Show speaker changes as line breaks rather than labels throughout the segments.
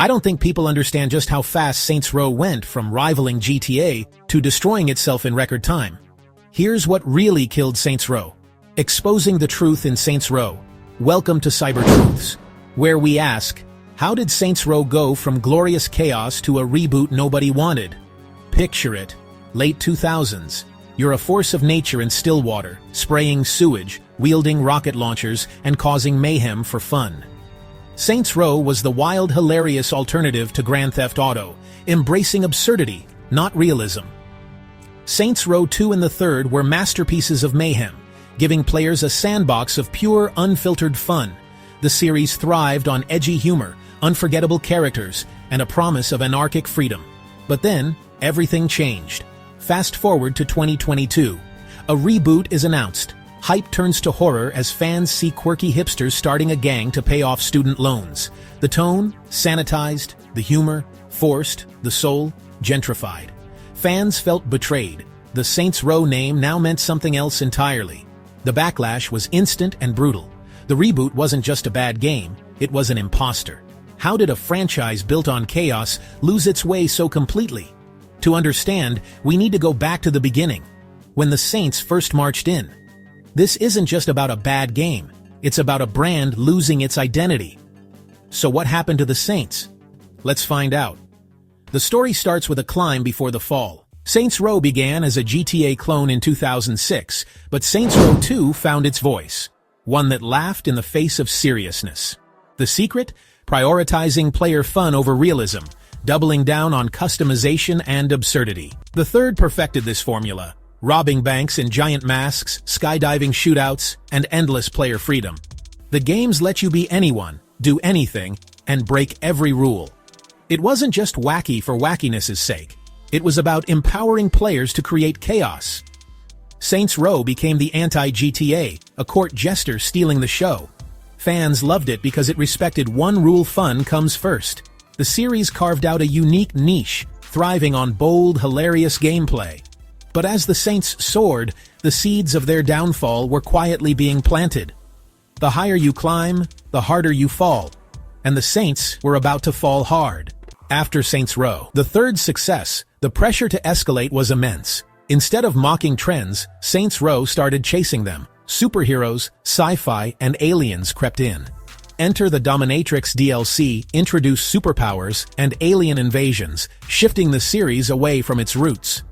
I don't think people understand just how fast Saints Row went from rivaling GTA to destroying itself in record time. Here's what really killed Saints Row. Exposing the truth in Saints Row. Welcome to Cyber Truths, where we ask, how did Saints Row go from glorious chaos to a reboot nobody wanted? Picture it. Late 2000s. You're a force of nature in Stillwater, spraying sewage, wielding rocket launchers, and causing mayhem for fun. Saints Row was the wild, hilarious alternative to Grand Theft Auto, embracing absurdity, not realism. Saints Row 2 and the third were masterpieces of mayhem, giving players a sandbox of pure, unfiltered fun. The series thrived on edgy humor, unforgettable characters, and a promise of anarchic freedom. But then, everything changed. Fast forward to 2022. A reboot is announced. Hype turns to horror as fans see quirky hipsters starting a gang to pay off student loans. The tone, sanitized, the humor, forced, the soul, gentrified. Fans felt betrayed. The Saints Row name now meant something else entirely. The backlash was instant and brutal. The reboot wasn't just a bad game, it was an imposter. How did a franchise built on chaos lose its way so completely? To understand, we need to go back to the beginning, when the Saints first marched in. This isn't just about a bad game, it's about a brand losing its identity. So what happened to the Saints? Let's find out. The story starts with a climb before the fall. Saints Row began as a GTA clone in 2006, but Saints Row 2 found its voice, one that laughed in the face of seriousness. The secret? Prioritizing player fun over realism, doubling down on customization and absurdity. The third perfected this formula, robbing banks in giant masks, skydiving shootouts, and endless player freedom. The games let you be anyone, do anything, and break every rule. It wasn't just wacky for wackiness' sake. It was about empowering players to create chaos. Saints Row became the anti-GTA, a court jester stealing the show. Fans loved it because it respected one rule: fun comes first. The series carved out a unique niche, thriving on bold, hilarious gameplay. But as the Saints soared, the seeds of their downfall were quietly being planted. The higher you climb, the harder you fall. And the Saints were about to fall hard. After Saints Row, the third success, the pressure to escalate was immense. Instead of mocking trends, Saints Row started chasing them. Superheroes, sci-fi, and aliens crept in. Enter the Dominatrix DLC introduced superpowers and alien invasions, shifting the series away from its roots.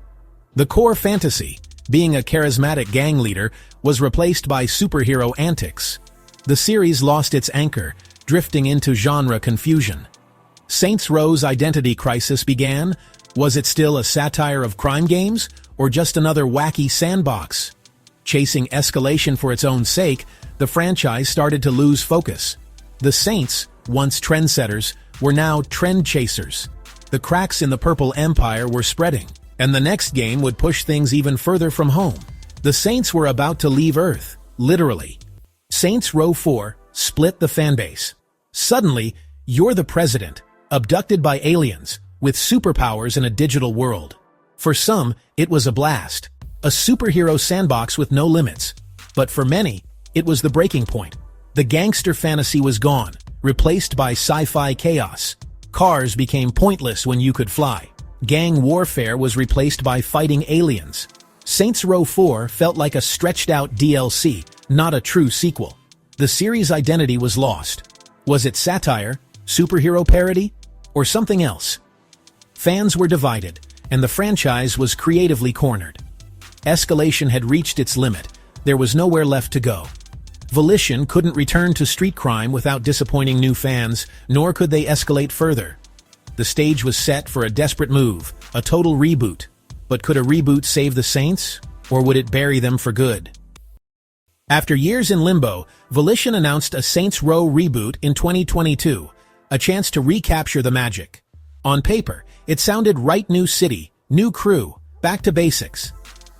The core fantasy, being a charismatic gang leader, was replaced by superhero antics. The series lost its anchor, drifting into genre confusion. Saints Row's identity crisis began. Was it still a satire of crime games, or just another wacky sandbox? Chasing escalation for its own sake, the franchise started to lose focus. The Saints, once trendsetters, were now trend chasers. The cracks in the Purple Empire were spreading, and the next game would push things even further from home. The Saints were about to leave Earth, literally. Saints Row 4 split the fanbase. Suddenly, you're the president, abducted by aliens, with superpowers in a digital world. For some, it was a blast, a superhero sandbox with no limits. But for many, it was the breaking point. The gangster fantasy was gone, replaced by sci-fi chaos. Cars became pointless when you could fly. Gang warfare was replaced by fighting aliens. Saints Row 4 felt like a stretched-out DLC, not a true sequel. The series' identity was lost. Was it satire, superhero parody, or something else? Fans were divided, and the franchise was creatively cornered. Escalation had reached its limit. There was nowhere left to go. Volition couldn't return to street crime without disappointing new fans, nor could they escalate further. The stage was set for a desperate move, a total reboot. But could a reboot save the Saints, or would it bury them for good? After years in limbo, Volition announced a Saints Row reboot in 2022, a chance to recapture the magic. On paper, it sounded right: new city, new crew, back to basics.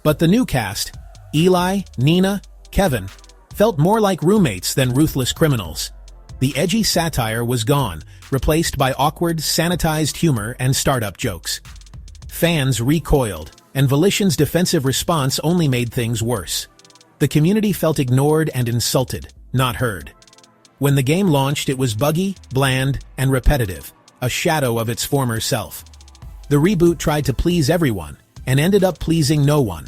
But the new cast, Eli, Nina, Kevin, felt more like roommates than ruthless criminals. The edgy satire was gone, replaced by awkward, sanitized humor and startup jokes. Fans recoiled, and Volition's defensive response only made things worse. The community felt ignored and insulted, not heard. When the game launched, it was buggy, bland, and repetitive. a shadow of its former self. The reboot tried to please everyone, and ended up pleasing no one.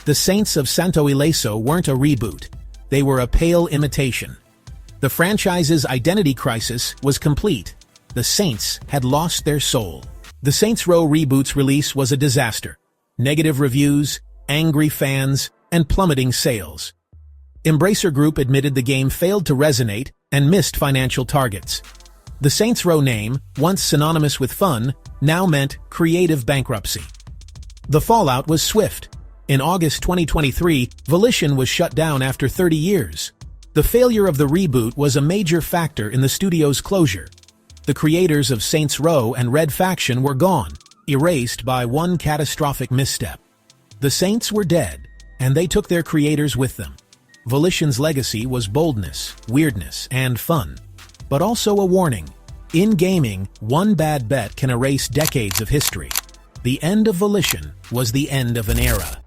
The Saints of Santo Ileso weren't a reboot. They were a pale imitation. The franchise's identity crisis was complete. The Saints had lost their soul. The Saints Row reboot's release was a disaster. Negative reviews, angry fans, and plummeting sales. Embracer Group admitted the game failed to resonate and missed financial targets. The Saints Row name, once synonymous with fun, now meant creative bankruptcy. The fallout was swift. In August 2023, Volition was shut down after 30 years. The failure of the reboot was a major factor in the studio's closure. The creators of Saints Row and Red Faction were gone, erased by one catastrophic misstep. The Saints were dead, and they took their creators with them. Volition's legacy was boldness, weirdness, and fun. But also a warning. In gaming, one bad bet can erase decades of history. The end of Volition was the end of an era.